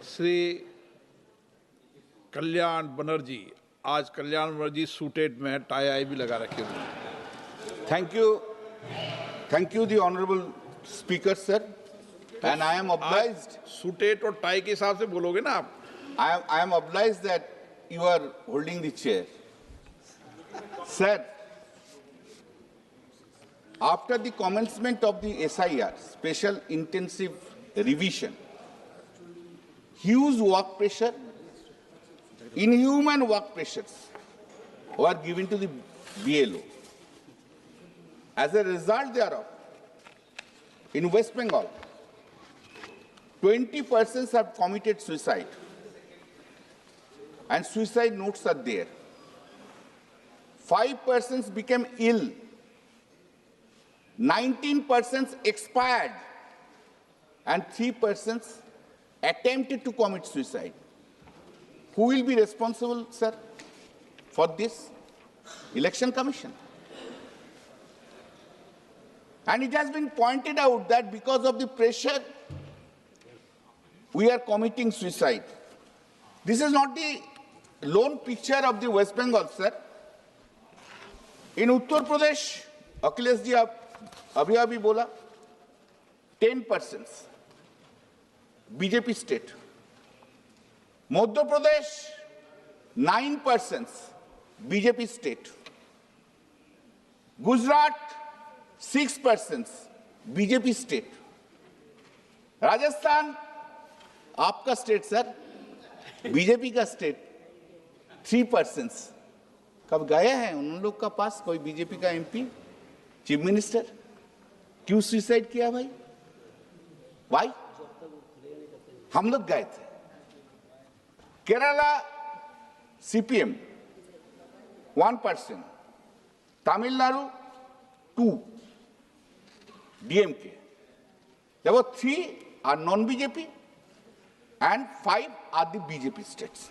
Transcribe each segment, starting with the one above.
श्री कल्याण बनर्जी, आज कल्याण बनर्जी सूटेड में टाई आई भी लगा रखे हुए। Thank you, the honorable speaker, sir. And I am obliged. Suited और टाई के हिसाब से बोलोगे ना आप? I am obliged that you are holding the chair, sir. After the commencement of the SIR, Special Intensive Revision, huge work pressure, inhuman work pressures were given to the BLO. As a result thereof, in West Bengal, 20 persons have committed suicide, and suicide notes are there. 5 persons became ill. 19 persons expired, and 3 persons attempted to commit suicide. Who will be responsible, sir, for this? Election Commission. And it has been pointed out that because of the pressure, we are committing suicide. This is not the lone picture of the West Bengal, sir. In Uttar Pradesh, Akhilesh ji abhi bola, 10 persons, BJP state. Madhya Pradesh, 9 persons, BJP state. Gujarat, 6 persons, BJP state. Rajasthan, आपका state sir, BJP का state, 3 persons. कब गए हैं उन लोग का पास कोई BJP का एमपी, चीफ मिनिस्टर? क्यों सुसाइड किया भाई? वाई? हम लोग गए थे। Kerala CPM 1 person, Tamil Nadu 2, DMK. There were 3 are non-BJP and 5 are the BJP states.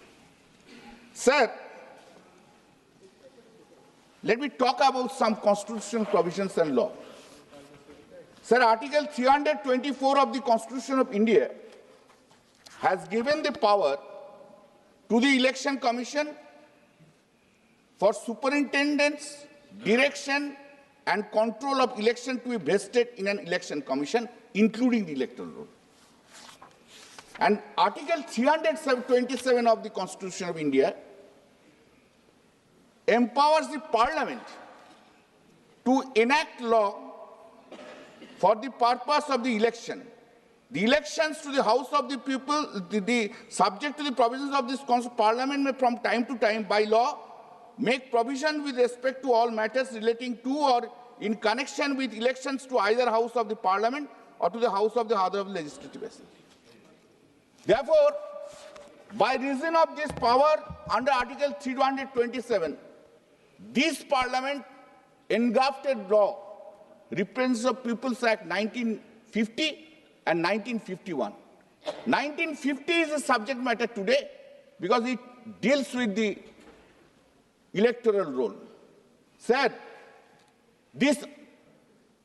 Sir, let me talk about some constitutional provisions and law. Sir, Article 324 of the Constitution of India has given the power to the Election Commission for superintendence, direction, and control of election to be vested in an election commission, including the electoral roll. And Article 327 of the Constitution of India empowers the Parliament to enact law for the purpose of the election. The elections to the House of the People, subject to the provisions of this Parliament may from time to time by law make provision with respect to all matters relating to or in connection with elections to either House of the Parliament or to the House of the other of the Legislative Assembly. Therefore, by reason of this power under Article 327, this Parliament engrafted law, Representatives of People's Act 1950 and 1951. 1950 is a subject matter today because it deals with the electoral roll. Sir, this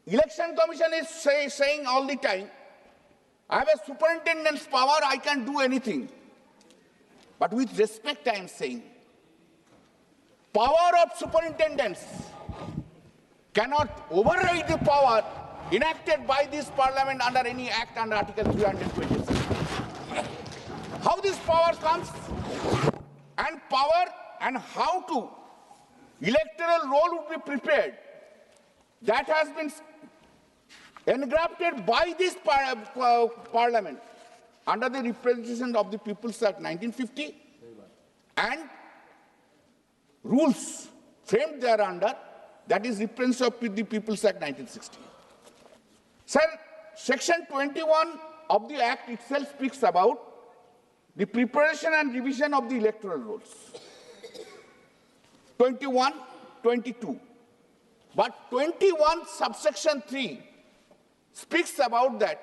election commission is saying all the time, I have a superintendent's power, I can do anything. But with respect, I am saying, power of superintendents cannot override the power enacted by this Parliament under any act under Article 327. How this power comes and power and how to electoral roll would be prepared, that has been engrafted by this Parliament under the Representation of the People's Act 1950 and rules framed thereunder, that is Representation of the People's Act 1960. Sir, Section 21 of the Act itself speaks about the preparation and revision of the electoral rolls. 21, 22. But 21 subsection 3 speaks about that,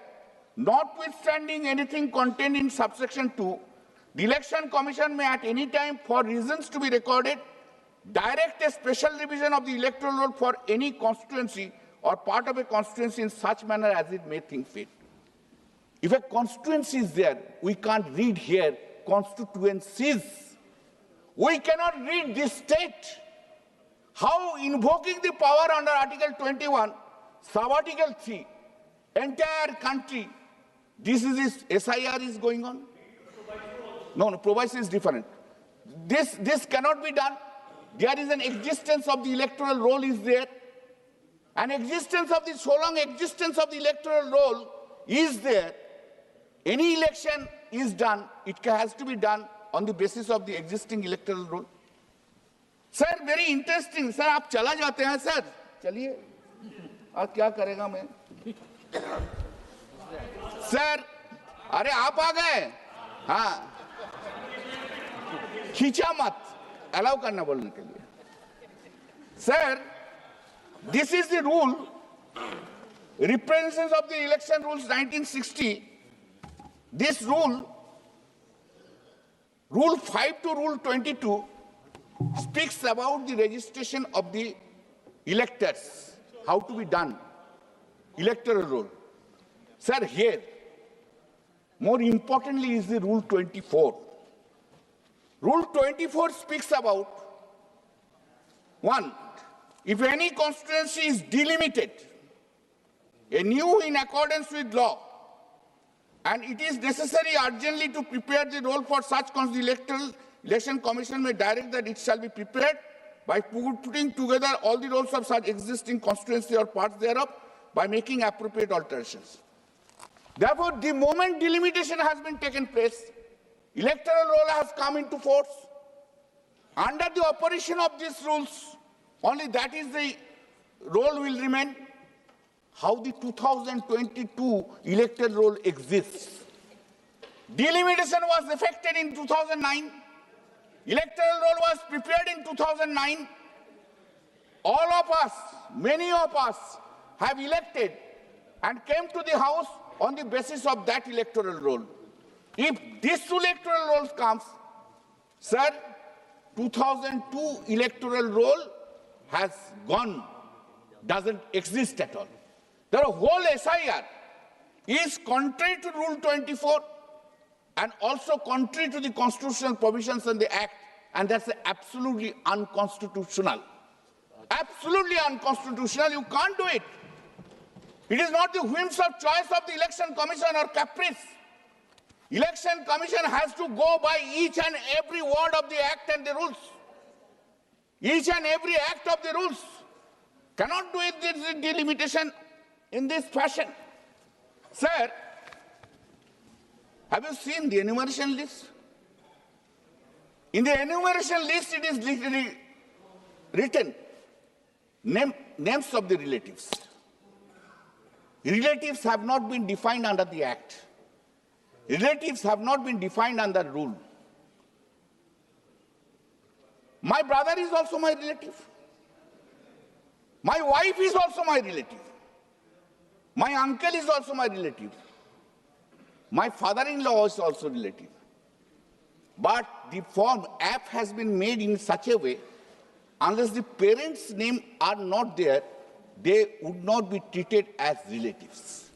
notwithstanding anything contained in subsection 2, the Election Commission may at any time, for reasons to be recorded, direct a special revision of the electoral roll for any constituency or part of a constituency in such manner as it may think fit. If a constituency is there, we can't read here constituencies. We cannot read this state. How invoking the power under Article 21, sub-article 3, entire country, this SIR is going on? No, proviso is different. This cannot be done. There is an existence of the electoral roll is there. So long existence of the electoral roll is there, any election is done, it has to be done on the basis of the existing electoral roll. Sir, very interesting. Sir, आप चला जाते हैं sir? चलिए. आज क्या करेगा मैं? Sir, अरे आप आ गए? हाँ. खींचा मत. Allow करना बोलने के लिए. Sir, this is the rule, representations of the election rules 1960. This rule, Rule 5 to Rule 22, speaks about the registration of the electors, how to be done, electoral roll. Sir, here, more importantly is the Rule 24. Rule 24 speaks about, one, if any constituency is delimited, anew in accordance with law, and it is necessary urgently to prepare the roll for such the Election Commission may direct that it shall be prepared by putting together all the rolls of such existing constituency or parts thereof by making appropriate alterations. Therefore, the moment delimitation has been taken place, electoral roll has come into force. Under the operation of these rules, only that is the roll will remain. How the 2022 electoral roll exists. Delimitation was effected in 2009. Electoral roll was prepared in 2009. All of us, many of us, have elected and came to the house on the basis of that electoral roll. If this electoral roll comes, sir, 2002 electoral roll has gone, doesn't exist at all. The whole SIR is contrary to Rule 24 and also contrary to the constitutional provisions in the Act, and that's absolutely unconstitutional. Absolutely unconstitutional. You can't do it. It is not the whims of choice of the Election Commission or caprice. Election Commission has to go by each and every word of the Act and the rules. Each and every act of the rules. Cannot do it, this delimitation in this fashion. Sir, have you seen the enumeration list? In the enumeration list, it is literally written names of the relatives. Relatives have not been defined under the Act. Relatives have not been defined under rule. My brother is also my relative. My wife is also my relative. My uncle is also my relative. My father-in-law is also relative. But the form app has been made in such a way, unless the parents' name are not there, they would not be treated as relatives.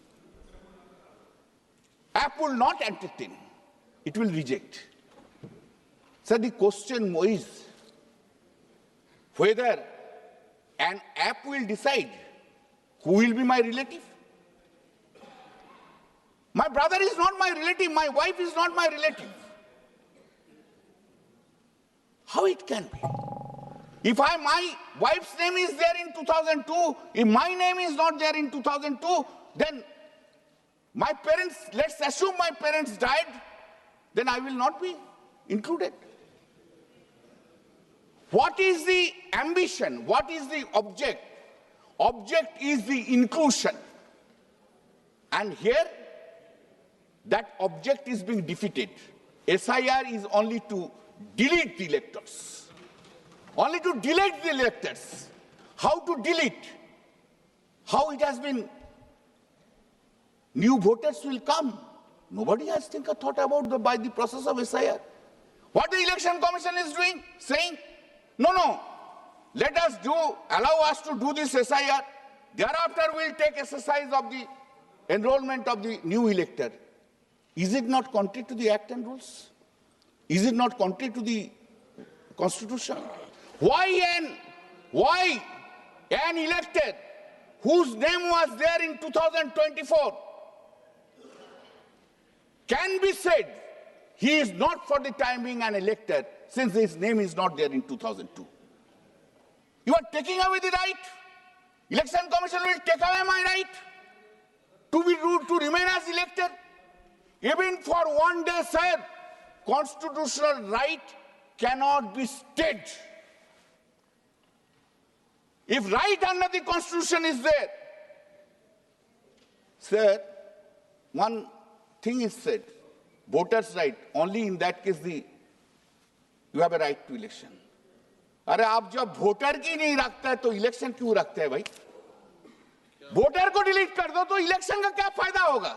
App will not entertain. It will reject. So the question is whether an app will decide who will be my relative. My brother is not my relative. My wife is not my relative. How it can be? If my wife's name is there in 2002, if my name is not there in 2002, then my parents, let's assume my parents died, then I will not be included. What is the ambition? What is the object? Object is the inclusion. And here, that object is being defeated. SIR is only to delete the electors. Only to delete the electors. How to delete? How it has been? New voters will come. Nobody has thought about by the process of SIR. What the Election Commission is doing? Saying, no, let us allow us to do this SIR. Thereafter we'll take exercise of the enrollment of the new elector. Is it not contrary to the Act and rules? Is it not contrary to the Constitution? Why an elected whose name was there in 2024 can be said he is not for the time being an elected since his name is not there in 2002? You are taking away the right. Election Commission will take away my right to remain as elected. Even for one day, sir, constitutional right cannot be stayed. If right under the Constitution is there, sir, one thing is said, voters' right, only in that case you have a right to election. अरे आप जब voter की नहीं रखता है तो election क्यों रखते हैं भाई? वोटर को डिलीट कर दो तो इलेक्शन का क्या फायदा होगा?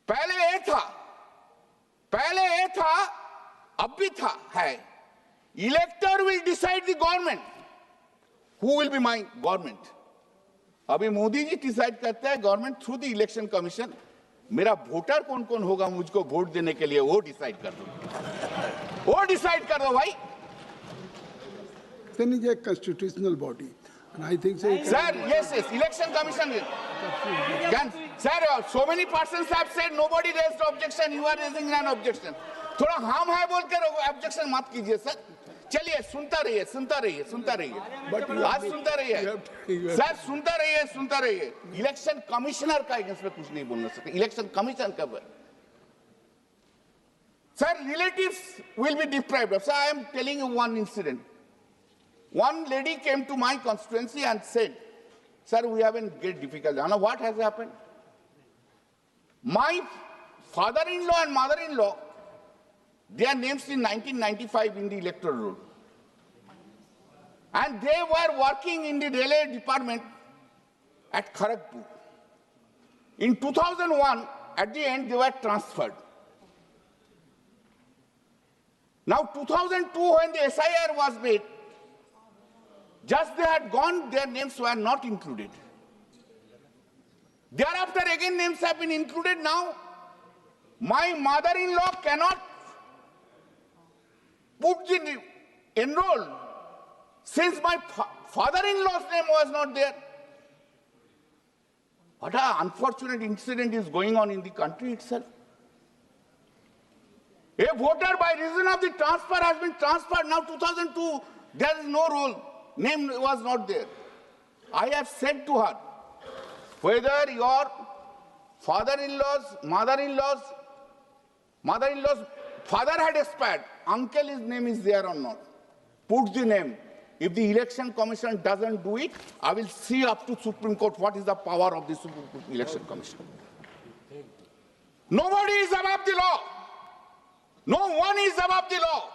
पहले ये था, अब भी था, है. Elector will decide the government. Who will be my government? अभी मोदी जी डिसाइड करते हैं government through the election commission. मेरा वोटर कौन कौन होगा मुझको वोट देने के लिए वो डिसाइड कर दो भाई. Then is a constitutional body, and I think so. Sir, yes, election commission. Sir, so many persons have said nobody raised objection. You are raising an objection. थोड़ा हम है बोल कर objection मत कीजिए सर. चलिए सुनता रहिए. आज सुनता रहिए. सर सुनता रहिए. इलेक्शन कमिश्नर का अगेंस्ट में कुछ नहीं बोलना सकते. इलेक्शन कमीशन का Sir, relatives will be deprived. Sir, I am telling you one incident. One lady came to my constituency and said, sir, we have a great difficulty. I know what has happened. My father-in-law and mother-in-law, their names in 1995 in the electoral roll. And they were working in the railway department at Kharagpur. In 2001, at the end, they were transferred. Now, 2002, when the SIR was made, just they had gone, their names were not included. Thereafter, again, names have been included. Now, my mother-in-law cannot put the enroll since my father-in-law's name was not there. What an unfortunate incident is going on in the country itself. A voter, by reason of the transfer, has been transferred. Now, 2002, there is no role. Name was not there. I have said to her, whether your father-in-law's, mother-in-law's father had expired, uncle, his name is there or not. Put the name. If the election commission doesn't do it, I will see up to Supreme Court what is the power of the Supreme Court election commission. Nobody is above the law. No one is above the law.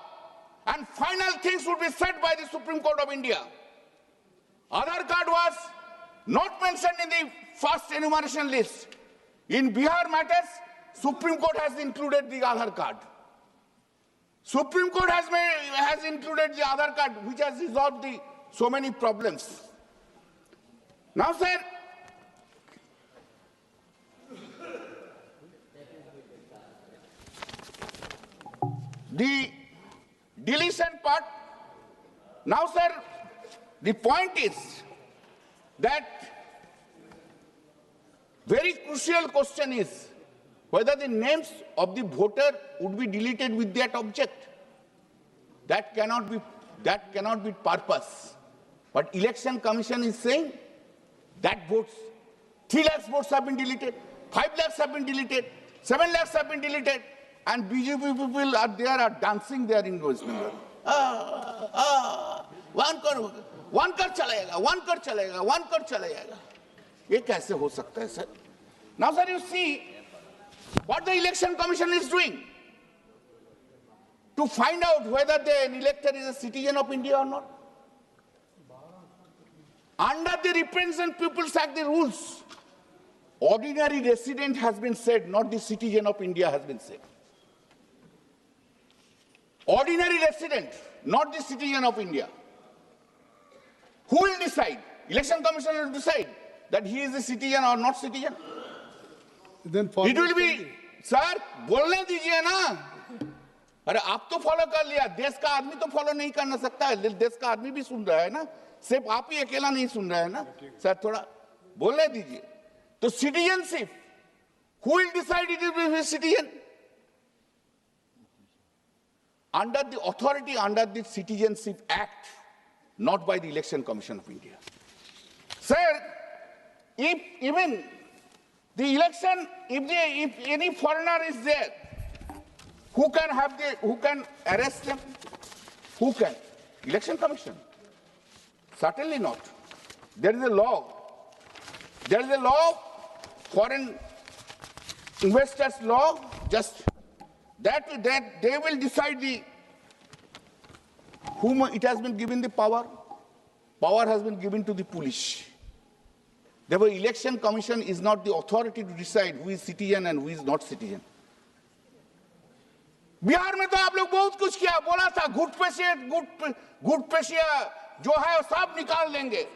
And final things would be said by the Supreme Court of India. Aadhaar card was not mentioned in the first enumeration list. In Bihar matters, Supreme Court has included the Aadhaar card. Supreme Court has included the Aadhaar card, which has resolved so many problems. Now, sir, the deletion part. Now, sir, the point is that very crucial question is whether the names of the voter would be deleted with that object. That cannot be purpose. But Election Commission is saying that votes, 3 lakhs votes have been deleted, 5 lakhs have been deleted, 7 lakhs have been deleted, and BJP people are there, are dancing there in those numbers. One कर चलेगा. ये कैसे हो सकता है, sir? Now, sir, you see what the Election Commission is doing to find out whether an elector is a citizen of India or not. Under the Representative People's Act, the rules, ordinary resident has been said, not the citizen of India has been said. Ordinary resident, not the citizen of India. Who will decide? Election Commission will decide that he is a citizen or not citizen. Then it will be sir बोलने दीजिए ना। अरे आप तो follow कर लिया, देश का आदमी तो फॉलो नहीं करना सकता है, देश का आदमी भी सुन रहा है ना, सिर्फ आप ही अकेला नहीं सुन रहा है ना। सर थोड़ा बोलने दीजिए। तो citizenship, who will decide it will be citizen? Under the authority under the Citizenship Act, not by the Election Commission of India. Sir, if even the election, if any foreigner is there, who can arrest them? Who can? Election Commission? Certainly not. There is a law. There is a law, foreign investors law, just that they will decide whom it has been given the power. Power has been given to the police. Therefore, Election Commission is not the authority to decide who is citizen and who is not citizen. Bihar में तो आप लोग बहुत कुछ किया, बोला था घुसपैठिया जो है वो सब निकाल देंगे,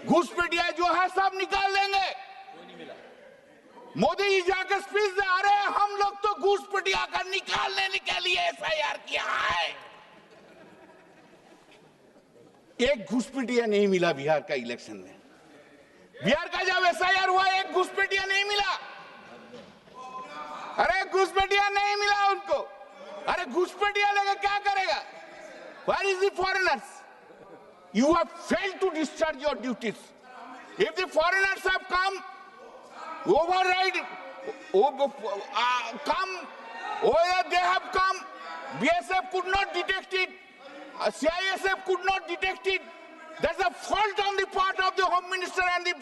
घुसपैठिया जो है सब निकाल देंगे। मोदी जी जाकर स्पीच दे आ रहे हैं, हम लोग तो घुसपैठिया का निकालने के लिए एफआईआर किया है। एक घुसपैठिया नहीं मिला बिहार का इलेक्शन में। बिहार का जब एफआईआर हुआ, एक घुसपैठिया नहीं मिला। अरे घुसपैठिया नहीं मिला उनको। अरे घुसपैठिया लेकर क्या करेगा? Where is the foreigners? You have failed to discharge your duties. If the foreigners have come, override, they have come, BSF could not detect it, CISF could not detect it. There's a fault on the part of the Home Minister and the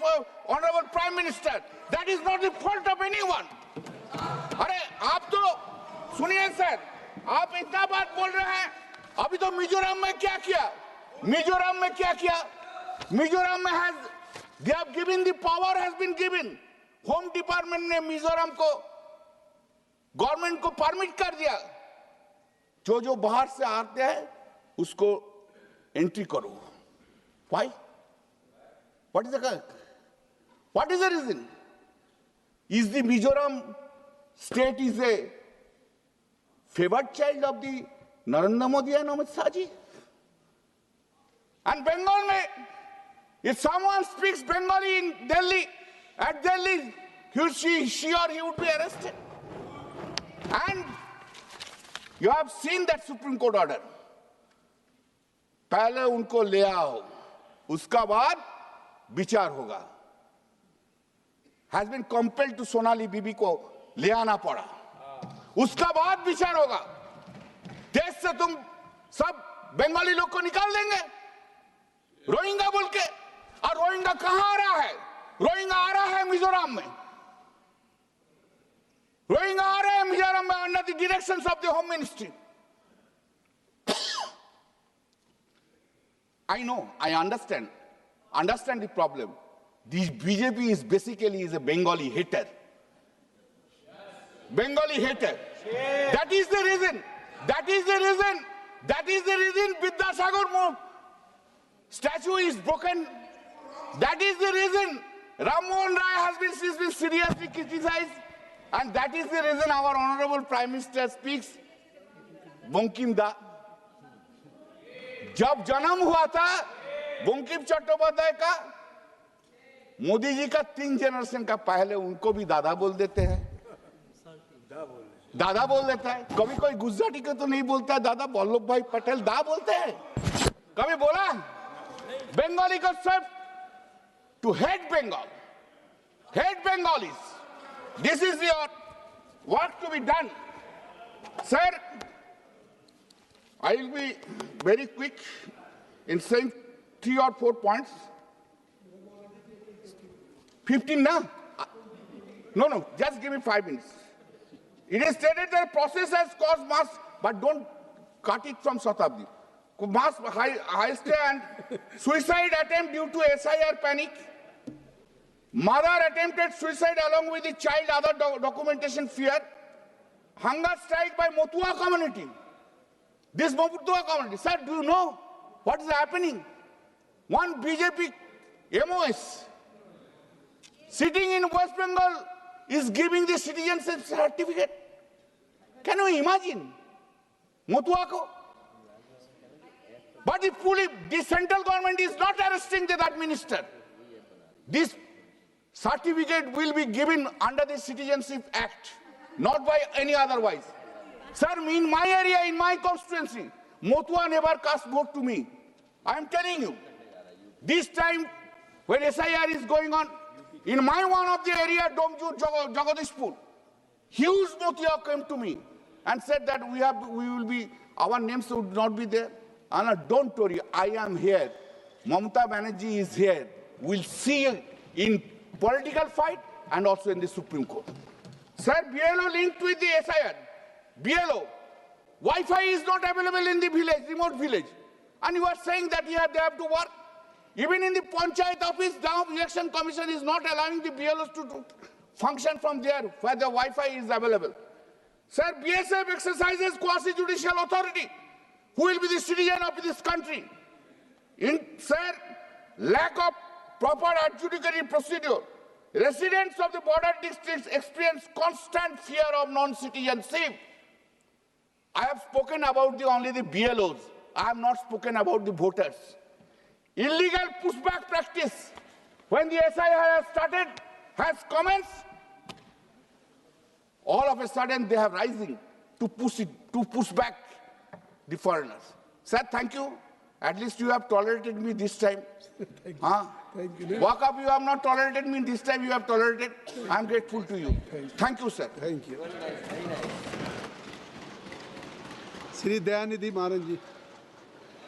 Honorable Prime Minister. That is not the fault of anyone. अरे आप तो सुनिए sir, आप इतना बात बोल रहे हैं, अभी तो मिजोरम में क्या किया? मिजोरम में क्या किया? मिजोरम में they have given, the power has been given. Home department ने मिजोरम को, गवर्नमेंट को परमिट कर दिया, जो बाहर से आते हैं उसको एंट्री करो। Why? What is the reason? Is the Mizoram state is a favored child of the Narendra Modi and Amit Shah ji? And Bengal mein, if someone speaks Bengali in Delhi, at Delhi, she or he would be arrested. And you have seen that Supreme Court order. पहले उनको ले आओ, उसका बाद विचार होगा। Has been compelled to Sonali बीबी को ले आना पड़ा, उसका बाद विचार होगा। देश से तुम सब बंगाली लोग को निकाल देंगे रोहिंग्या बोल के। और रोहिंग्या कहां आ रहा है? रोहिंग्या आ रहा है मिजोरम में। रोहिंग्या आ रहे हैं मिजोरम में under the directions of the home ministry. I know, I understand the problem. The BJP is basically a Bengali hater. Bengali hater. That is the reason. Vidyasagar statue is broken. That is the reason Ram Mohan Rai has been seriously criticized. And that is the reason our Honorable Prime Minister speaks Bankim Da. जब जन्म हुआ था बंकिम चट्टोपाध्याय का, मोदी जी का 3 generation का पहले उनको भी दादा बोल देते हैं। दादा बोल देता है। कभी कोई गुजराती को तो नहीं बोलता है दादा, वल्लभ भाई पटेल दा बोलते हैं। कभी बोला बंगाली को सिर्फ to hate Bengal, hate Bengalis. This is your work to be done. Sir, I will be very quick in saying 3 or 4 points. 15 now? No, just give me 5 minutes. It is stated that the process has caused mass, but don't cut it from Shatabdi. Mass heist and suicide attempt due to SIR panic. Mother attempted suicide along with the child, other documentation fear. Hunger strike by Motua community. This Motua community. Sir, do you know what is happening? One BJP MOS sitting in West Bengal is giving the citizenship certificate. Can you imagine? Motua ko? But the central government is not arresting that minister. This certificate will be given under the Citizenship Act, not by any otherwise. Sir, in my area, in my constituency, Motua never cast vote to me. I am telling you. This time, when SIR is going on, in my one of the area, Domjur, Jagadishpur, huge Motua came to me and said that our names would not be there. And don't worry, I am here. Mamata Banerjee is here. We'll see you in political fight and also in the Supreme Court. Sir, BLO linked with the SIR. BLO, Wi-Fi is not available in the village, remote village. And you are saying that they have to work. Even in the Panchayat office, now Election Commission is not allowing the BLOs to function from there where the Wi-Fi is available. Sir, BSF exercises quasi-judicial authority. Who will be the citizen of this country? Sir, lack of proper adjudicatory procedure. Residents of the border districts experience constant fear of non-citizenship. I have spoken about only the BLOs. I have not spoken about the voters. Illegal pushback practice. When the SIR has commenced, all of a sudden they have rising to push back the foreigners. Sir, thank you. At least you have tolerated me this time. Thank you. Huh? Thank you. Walk up, you have not tolerated me. This time you have tolerated. I am grateful to you. Thank you, sir. Thank you. Shri Dayanidhi Maharaj ji.